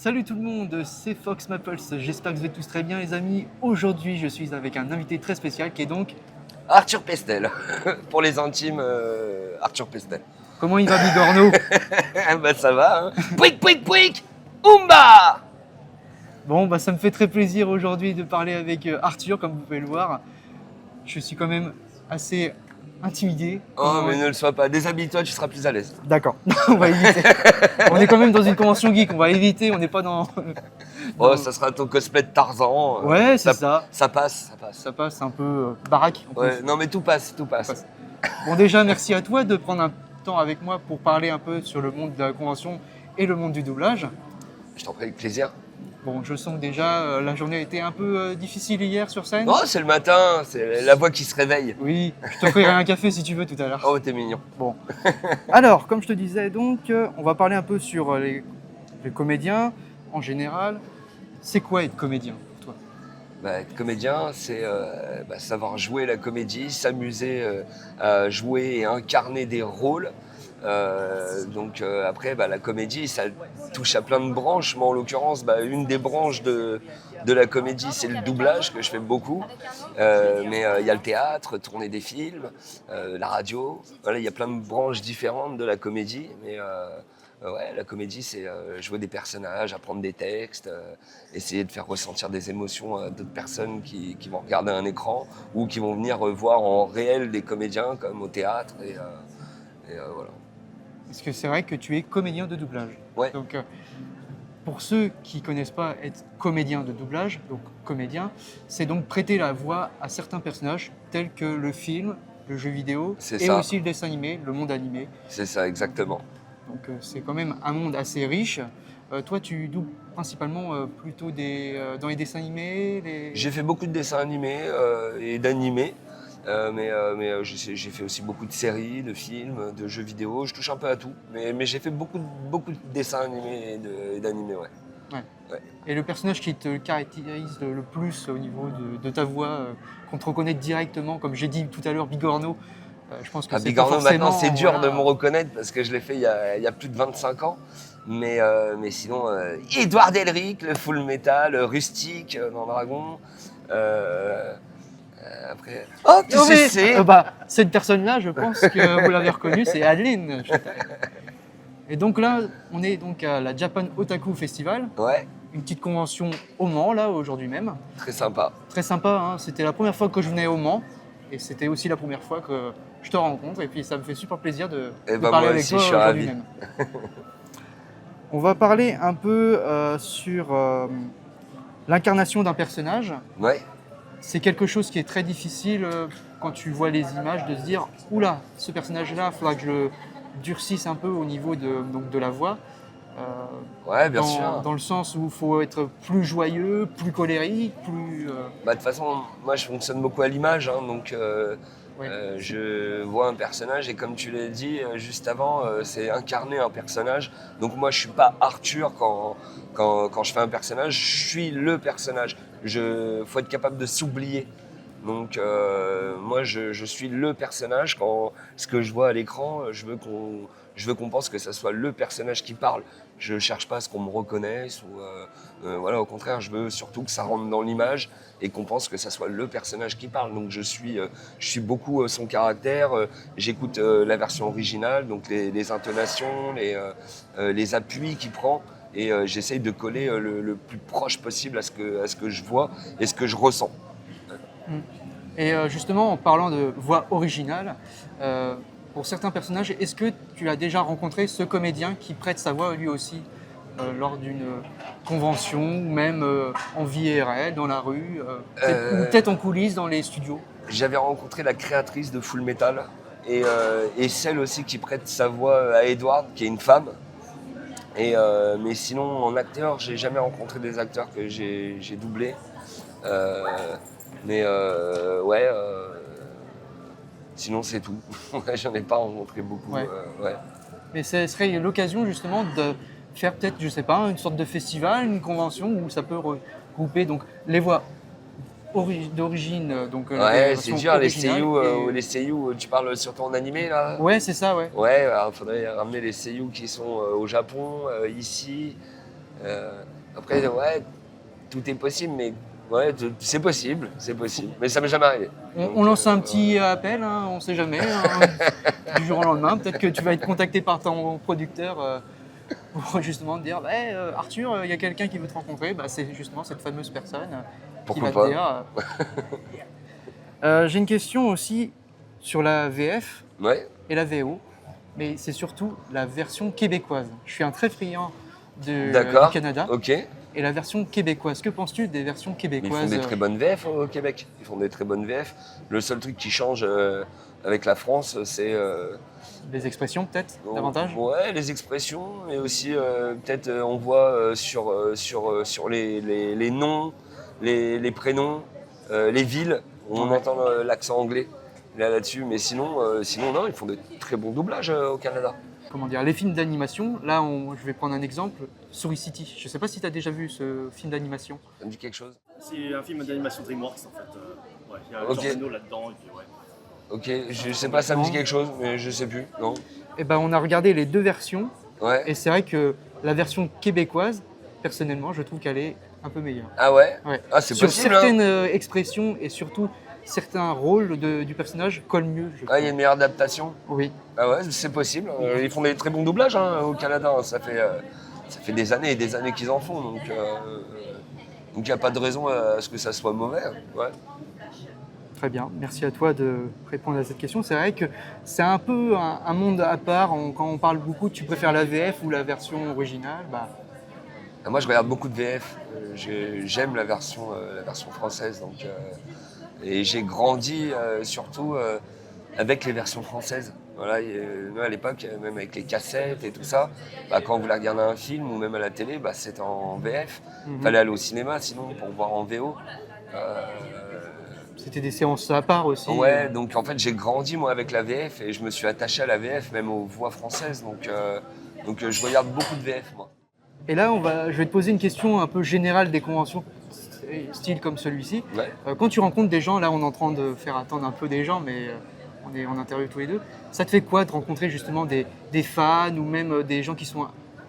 Salut tout le monde, c'est Fox Maples, j'espère que vous êtes tous très bien les amis. Aujourd'hui je suis avec un invité très spécial qui est donc... Arthur Pestel, pour les intimes, Arthur Pestel. Comment il va Bigorneau? Bah ça va, hein. Pouic, pouic, pouic, Oumba. Bon bah ça me fait très plaisir aujourd'hui de parler avec Arthur, comme vous pouvez le voir. Je suis quand même assez intimidé. Oh mais ne le sois pas, déshabille-toi, tu seras plus à l'aise. D'accord, on va éviter. On est quand même dans une convention geek, on va éviter, on n'est pas dans... Oh, ça sera ton cosplay de Tarzan. Ouais, c'est ça. Ça passe, ça passe. Ça passe un peu baraque. En Ouais, plus. non mais tout passe, tout passe. Bon déjà merci à toi de prendre un temps avec moi pour parler un peu sur le monde de la convention et le monde du doublage. Je t'en prie, avec plaisir. Bon, je sens que déjà la journée a été un peu difficile hier sur scène. Non, c'est le matin, c'est la voix qui se réveille. Oui, je t'offrirai un café si tu veux tout à l'heure. Oh, t'es mignon. Bon. Alors, comme je te disais donc, on va parler un peu sur les comédiens en général. C'est quoi être comédien pour toi? Être comédien, c'est savoir jouer la comédie, s'amuser à jouer et incarner des rôles. Après, la comédie, ça touche à plein de branches. Moi, en l'occurrence, une des branches de la comédie, c'est le doublage, que je fais beaucoup. Mais il y a le théâtre, tourner des films, la radio. Voilà, il y a plein de branches différentes de la comédie. Mais ouais, la comédie, c'est jouer des personnages, apprendre des textes, essayer de faire ressentir des émotions à d'autres personnes qui vont regarder un écran ou qui vont venir voir en réel des comédiens, comme au théâtre. Voilà. Est-ce que c'est vrai que tu es comédien de doublage? Ouais. Donc, pour ceux qui ne connaissent pas être comédien de doublage, donc comédien, c'est donc prêter la voix à certains personnages tels que le film, le jeu vidéo et ça. aussi le dessin animé, le monde animé. C'est ça, exactement. Donc c'est quand même un monde assez riche. Toi, tu doubles principalement plutôt dans les dessins animés J'ai fait beaucoup de dessins animés et d'animés. J'ai fait aussi beaucoup de séries, de films, de jeux vidéo. Je touche un peu à tout. Mais j'ai fait beaucoup de dessins animés et d'animés, ouais. Ouais. Et le personnage qui te caractérise le plus au niveau de ta voix, qu'on te reconnaît directement, comme j'ai dit tout à l'heure, Bigorneau, je pense que c'est Bigorneau, pas forcément... maintenant, c'est dur de me reconnaître parce que je l'ai fait il y a plus de 25 ans. Mais sinon, Édouard Elric, le full metal, Rustique dans Dragon. Après... Oh, tu sais, c'est... cette personne-là, je pense que vous l'avez reconnue, c'est Adeline. Et donc là, on est donc à la Japan Otaku Festival. Ouais. Une petite convention au Mans, là, aujourd'hui même. Très sympa. Très sympa, hein. C'était la première fois que je venais au Mans. Et c'était aussi la première fois que je te rencontre. Et puis ça me fait super plaisir de parler avec toi aujourd'hui même. On va parler un peu sur l'incarnation d'un personnage. Ouais. C'est quelque chose qui est très difficile quand tu vois les images de se dire « Oula, ce personnage-là, il faudra que je le durcisse un peu au niveau de la voix. » Ouais, bien sûr. Dans le sens où il faut être plus joyeux, plus colérique, plus... De toute façon, moi je fonctionne beaucoup à l'image, hein, donc je vois un personnage et comme tu l'as dit juste avant, c'est incarner un personnage. Donc moi je suis pas Arthur quand je fais un personnage, je suis le personnage. Faut être capable de s'oublier. Donc moi je suis le personnage. Quand ce que je vois à l'écran, je veux qu'on pense que ça soit le personnage qui parle. Je cherche pas à ce qu'on me reconnaisse ou voilà, au contraire, je veux surtout que ça rentre dans l'image et qu'on pense que ça soit le personnage qui parle. Donc je suis beaucoup son caractère. J'écoute la version originale, donc les intonations, les appuis qu'il prend. Et j'essaye de coller le plus proche possible à ce que je vois et ce que je ressens. Et justement, en parlant de voix originale, pour certains personnages, est-ce que tu as déjà rencontré ce comédien qui prête sa voix lui aussi lors d'une convention ou même en vie IRL, dans la rue, ou peut-être en coulisses dans les studios? J'avais rencontré la créatrice de Full Metal et celle aussi qui prête sa voix à Edward, qui est une femme. Mais sinon, en acteur, j'ai jamais rencontré des acteurs que j'ai doublés. Sinon, c'est tout. J'en ai pas rencontré beaucoup. Ouais. Mais ce serait l'occasion justement de faire peut-être, je sais pas, une sorte de festival, une convention où ça peut regrouper donc les voix d'origine. Donc, ouais, c'est dur, les seiyuu, tu parles surtout en animé là? Ouais, c'est ça, ouais. Ouais, il faudrait ramener les seiyuu qui sont au Japon, ici. Après, ouais, tout est possible, mais ouais, c'est possible, mais ça m'est jamais arrivé. On lance un petit appel, hein, on ne sait jamais, hein, du jour au lendemain. Peut-être que tu vas être contacté par ton producteur pour justement te dire Arthur, il y a quelqu'un qui veut te rencontrer. Bah, c'est justement cette fameuse personne qui Pourquoi va pas. te dire. J'ai une question aussi sur la VF Ouais, et la VO, mais c'est surtout la version québécoise. Je suis un très friand du d'accord, Canada ok. et la version québécoise. Que penses-tu des versions Mais ils font québécoises? des très bonnes VF au Québec. Ils font des très bonnes VF. Le seul truc qui change avec la France, c'est Des expressions peut-être davantage? ouais, les expressions, et aussi peut-être on voit sur les noms, les prénoms, les villes, on Ouais. entend l'accent anglais là-dessus. Mais sinon non, ils font de très bons doublages au Canada. Comment dire, les films d'animation, là je vais prendre un exemple, Souris City. Je ne sais pas si tu as déjà vu ce film d'animation. Ça me dit quelque chose? C'est un film d'animation DreamWorks en fait. Ouais, il y a Ok. Jean Reno là-dedans. Et puis, ouais. Ok, je sais pas, ça me dit quelque chose, mais je sais plus, non? Et ben, on a regardé les deux versions Ouais. et c'est vrai que la version québécoise, personnellement, je trouve qu'elle est un peu meilleure. Ah ouais? Ouais. Ah, c'est Sur possible, hein? certaines expressions et surtout certains rôles du personnage collent mieux, je Ah, il y a trouve. une meilleure adaptation? Oui. Ah ouais, c'est possible. Ils font des très bons doublages hein, au Canada. Ça fait des années et des années qu'ils en font. Donc il n'y a pas de raison à ce que ça soit mauvais. Ouais. Très bien, merci à toi de répondre à cette question. C'est vrai que c'est un peu un monde à part. Quand on parle beaucoup, tu préfères la VF ou la version originale? Bah, Ah, moi, je regarde beaucoup de VF. J'aime la version française. Donc, et j'ai grandi surtout avec les versions françaises. Voilà, nous, à l'époque, même avec les cassettes et tout ça, bah, quand on voulait regarder un film ou même à la télé, bah, c'était en VF. Mhm. Fallait aller au cinéma sinon pour voir en VO. C'était des séances à part aussi. Ouais, donc en fait j'ai grandi moi avec la VF et je me suis attaché à la VF, même aux voix françaises. Donc je regarde beaucoup de VF moi. Et là, je vais te poser une question un peu générale des conventions, style comme celui-ci. Ouais. Quand tu rencontres des gens, là on est en train de faire attendre un peu des gens, mais on est en interview tous les deux. Ça te fait quoi de rencontrer justement des fans ou même des gens qui sont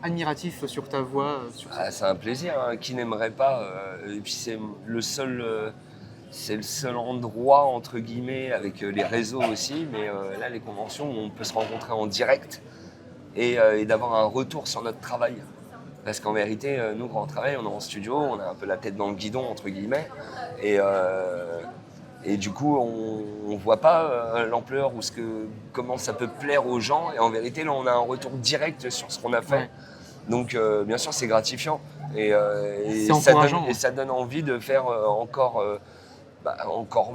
admiratifs sur ta voix Ah, c'est un plaisir, hein. Qui n'aimerait pas et puis c'est le seul endroit entre guillemets avec les réseaux aussi, mais là les conventions où on peut se rencontrer en direct et d'avoir un retour sur notre travail. Parce qu'en vérité, nous, quand on travaille, on est en studio, on a un peu la tête dans le guidon, entre guillemets. Et du coup, on ne voit pas l'ampleur ou comment ça peut plaire aux gens. Et en vérité, là, on a un retour direct sur ce qu'on a fait. Ouais. Donc, bien sûr, c'est gratifiant. Et C'est encourageant. ça donne envie de faire encore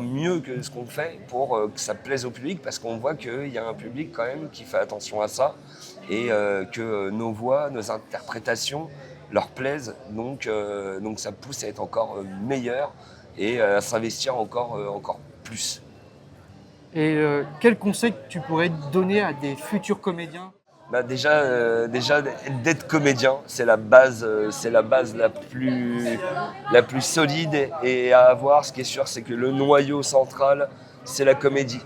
mieux que ce qu'on fait pour que ça plaise au public. Parce qu'on voit qu'il y a un public quand même qui fait attention à ça. Et que nos voix, nos interprétations leur plaisent. Donc ça pousse à être encore meilleur et à s'investir encore plus. Et quel conseil tu pourrais donner à des futurs comédiens? Bah déjà d'être comédien, c'est la base la plus solide et à avoir. Ce qui est sûr, c'est que le noyau central, c'est la comédie.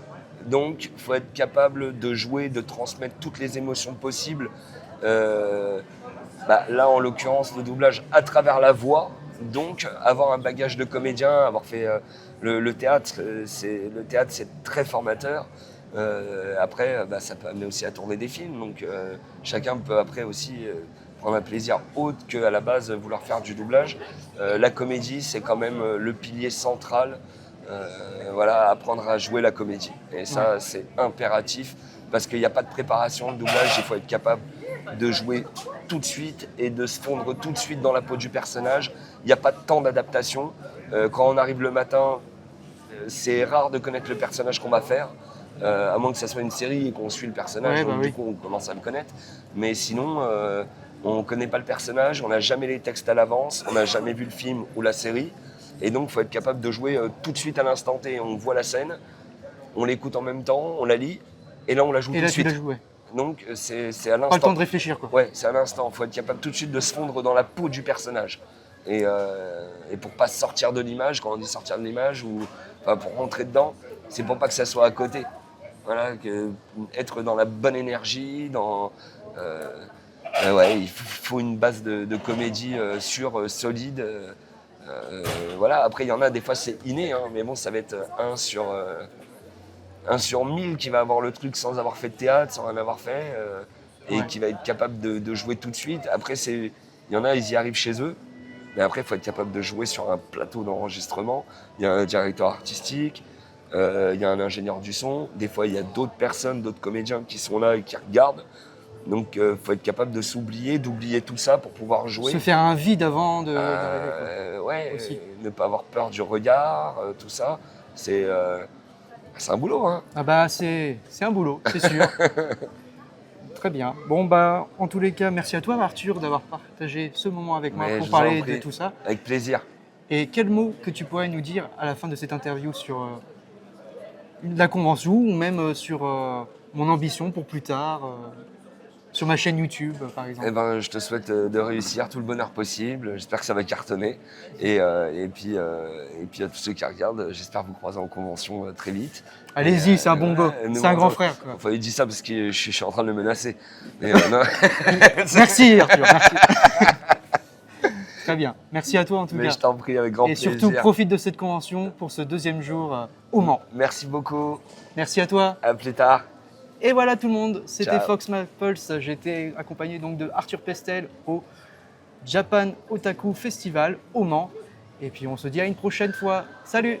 Donc, il faut être capable de jouer, de transmettre toutes les émotions possibles. Là, en l'occurrence, le doublage à travers la voix. Donc, avoir un bagage de comédien, avoir fait le théâtre, c'est très formateur. Après, ça peut amener aussi à tourner des films. Donc, chacun peut après aussi prendre un plaisir autre qu'à la base vouloir faire du doublage. La comédie, c'est quand même le pilier central. Apprendre à jouer la comédie. Et ça, c'est impératif parce qu'il n'y a pas de préparation. Le doublage, il faut être capable de jouer tout de suite et de se fondre tout de suite dans la peau du personnage. Il n'y a pas de temps d'adaptation. Quand on arrive le matin, c'est rare de connaître le personnage qu'on va faire. À moins que ça soit une série et qu'on suit le personnage, donc du coup on commence à le connaître. Mais sinon, on ne connaît pas le personnage, on n'a jamais les textes à l'avance, on n'a jamais vu le film ou la série. Et donc il faut être capable de jouer tout de suite à l'instant T. On voit la scène, on l'écoute en même temps, on la lit, et là on la joue tout de suite. Donc c'est à l'instant. Pas le temps de réfléchir quoi. Ouais, c'est à l'instant. Il faut être capable tout de suite de se fondre dans la peau du personnage. Et pour pas sortir de l'image, quand on dit sortir de l'image, pour rentrer dedans, c'est pour pas que ça soit à côté. Voilà, être dans la bonne énergie, Ouais, il faut une base de comédie sûre, solide. Voilà. Après, il y en a des fois c'est inné, hein, mais bon, ça va être 1 sur 1000 qui va avoir le truc sans avoir fait de théâtre, sans rien avoir fait, et qui va être capable de jouer tout de suite. Après, il y en a, ils y arrivent chez eux, mais après, il faut être capable de jouer sur un plateau d'enregistrement. Il y a un directeur artistique, il y a un ingénieur du son. Des fois, il y a d'autres personnes, d'autres comédiens qui sont là et qui regardent. Donc, il faut être capable de s'oublier, d'oublier tout ça pour pouvoir jouer. Se faire un vide avant d'arriver. Ouais, Aussi. Ne pas avoir peur du regard, tout ça. C'est un boulot, hein. Ah bah c'est un boulot, c'est sûr. Très bien. Bon bah en tous les cas, merci à toi Arthur d'avoir partagé ce moment avec moi Mais pour je vous en parler prie. de tout ça. Avec plaisir. Et quel mot que tu pourrais nous dire à la fin de cette interview sur la convention ou même sur mon ambition pour plus tard, sur ma chaîne YouTube par exemple. Eh ben, je te souhaite de réussir, tout le bonheur possible. J'espère que ça va cartonner. Et puis à tous ceux qui regardent, j'espère vous croiser en convention très vite. Allez-y, c'est un bon gars, nous, c'est un grand frère. Quoi. Enfin, il dit ça parce que je suis en train de le menacer. Mais, non. Merci Arthur, merci. Très bien, merci à toi en tout Mais cas. je t'en prie, avec grand Et plaisir. surtout, profite de cette convention pour ce 2e jour au Mans. Merci beaucoup. Merci à toi. À plus tard. Et voilà tout le monde, c'était Ciao. Fox Maples. J'étais accompagné donc de Arthur Pestel au Japan Otaku Festival au Mans. Et puis on se dit à une prochaine fois. Salut!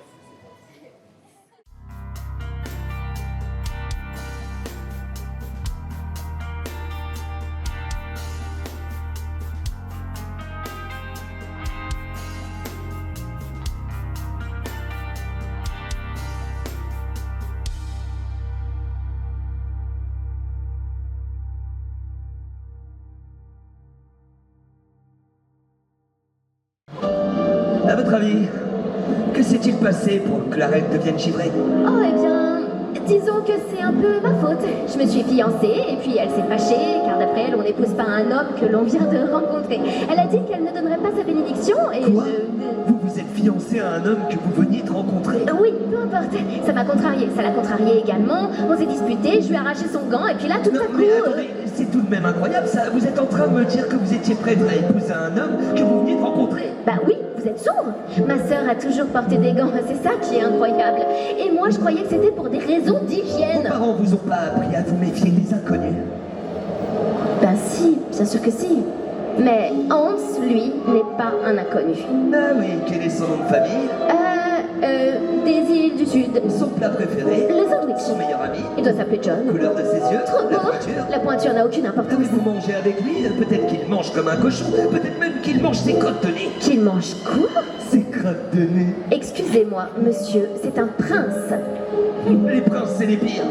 À votre avis, que s'est-il passé pour que la reine devienne givrée? Oh, eh bien, disons que c'est un peu ma faute. Je me suis fiancée et puis elle s'est fâchée car d'après elle, on n'épouse pas un homme que l'on vient de rencontrer. Elle a dit qu'elle ne donnerait pas sa bénédiction et Quoi? Vous vous êtes fiancé à un homme que vous veniez de rencontrer? Oui, peu importe. Ça m'a contrariée. Ça l'a contrariée également. On s'est disputé, je lui ai arraché son gant et puis là, tout Non, à coup... mais attendez, c'est tout de même incroyable ça. Vous êtes en train de me dire que vous étiez prête à épouser un homme que vous veniez de rencontrer? Bah oui, vous êtes sourd. Ma sœur a toujours porté des gants, c'est ça qui est incroyable. Et moi, je croyais que c'était pour des raisons Vos d'hygiène. parents vous ont pas appris à vous méfier des inconnus? Ben si, bien sûr que si. Mais Hans, lui, n'est pas un inconnu. Ah oui, quel est son nom de famille? Des îles du Sud. Son plat préféré? Le sandwich. Son meilleur ami? Il doit s'appeler John. Couleur de ses yeux? Trop La beau. pointure? La pointure n'a aucune Ah importance. oui, vous mangez avec lui? Peut-être qu'il mange comme un cochon, peut-être même qu'il mange ses crottes de nez. Qu'il mange quoi? Ses crottes de nez? Excusez-moi, monsieur, c'est un prince. Les princes, c'est les pires.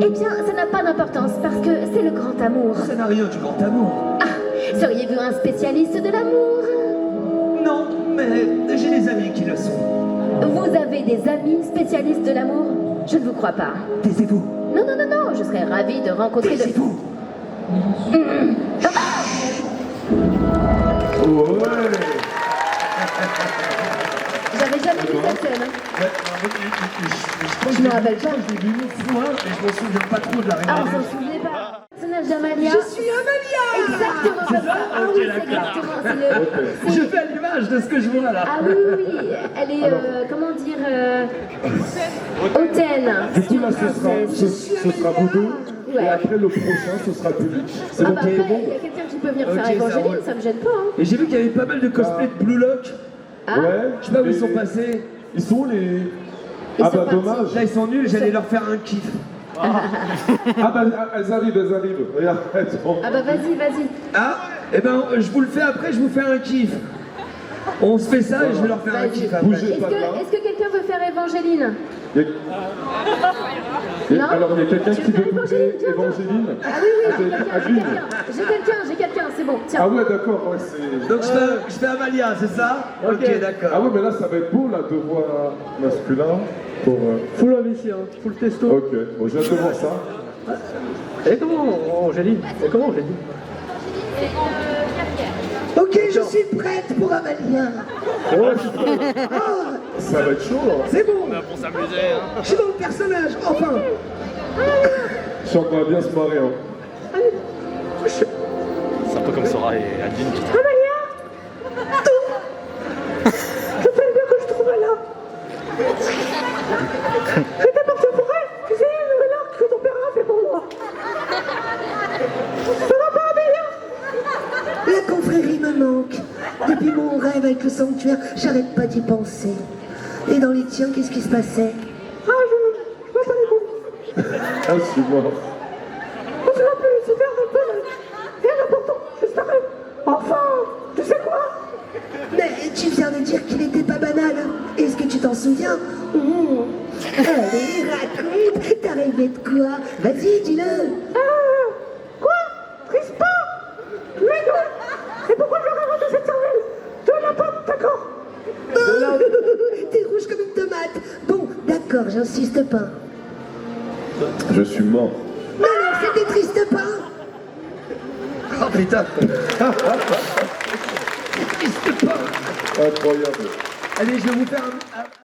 Eh bien, ça n'a pas d'importance parce que c'est le grand amour. Ça n'a rien du grand amour. Seriez-vous un spécialiste de l'amour? Non, mais j'ai des amis qui le sont. Vous avez des amis spécialistes de l'amour? Je ne vous crois pas. Taisez-vous. Non, non, non, non, je serais ravie de rencontrer de... Taisez-vous. J'avais jamais vu cette scène. Je me rappelle pas. Je l'ai vu une fois, mais je m'en souviens pas trop de la Ah, réunion. vous s'en souvenez pas? Le personnage d'Amalia. Je suis Amalia. Exactement comme ça. Ah oui, c'est exactement. C'est Je le... fais à l'image de ce que je vois là. Ah oui, oui, oui. Elle est, comment dire, hautaine. Du coup, là, ce sera vous deux. Et Ouais. après, le prochain, ce sera public. C'est Ah bon bah pour après, tout le monde? il y a quelqu'un qui peut venir Ok, faire ça Évangeline, roule. ça me gêne pas. Hein. Et j'ai vu qu'il y avait pas mal de cosplays de Blue Lock. Ah. Ouais. Je sais pas où ils Et sont passés. Ils sont où les... Ils Ah sont bah partis. dommage. Là, ils sont nuls, j'allais leur faire un kiff. Ah bah elles arrivent. Regarde, elles sont... Ah bah vas-y, vas-y. Ah, eh ben, je vous le fais après, je vous fais un kiff. On se fait ça et je vais leur faire un Vas-y. kiff après. Bougez Est-ce pas de là. que quelqu'un veut faire Évangeline? Il y a- Non. Alors, il y a quelqu'un Tu qui veux veut faire goûter Évangeline? Tiens, Évangeline. Ah oui, oui, j'ai Adeline. quelqu'un, c'est bon, tiens. Ah ouais, d'accord, ouais, c'est... Donc je fais Amalia, c'est ça? Ok, Ah d'accord. ouais, mais là, ça va être beau, là, de voir masculin pour... Full ambition, full testo. Ok, bon, j'ai hâte de voir ça. Et comment Angéline? Et comment Angéline? Ok, je suis prête pour Amalia. Ouais, ça va être chaud, là. C'est bon, Pour s'amuser, hein. je suis dans le personnage, enfin. Je sens qu'on va bien se marrer, hein. comme Sora et Alvin. Je fais bien que je trouve là. J'étais parti pour elle. Tu sais, le nouvel arc que ton père a fait pour moi. Ça va pas, Amélia? La confrérie me manque. Depuis mon rêve avec le sanctuaire, j'arrête pas d'y penser. Et dans les tiens, qu'est-ce qui se passait? Ah, je vois pas les mots. Ah, c'est moi. On se rappelle, c'est faire un peu. Rien d'important, juste un rêve. Enfin, tu sais quoi? Mais tu viens de dire qu'il était pas banal. Est-ce que tu t'en souviens? Allez, raconte. T'as rêvé de quoi? Vas-y, dis-le. Quoi? Trispa? Mais non. Et pourquoi je raconte de cette cervelle? De la pomme, d'accord? T'es rouge comme une tomate. Bon, d'accord, j'insiste pas. Je suis mort. Non, non, c'était triste pas. Oh putain. Incroyable. Allez, je vais vous faire un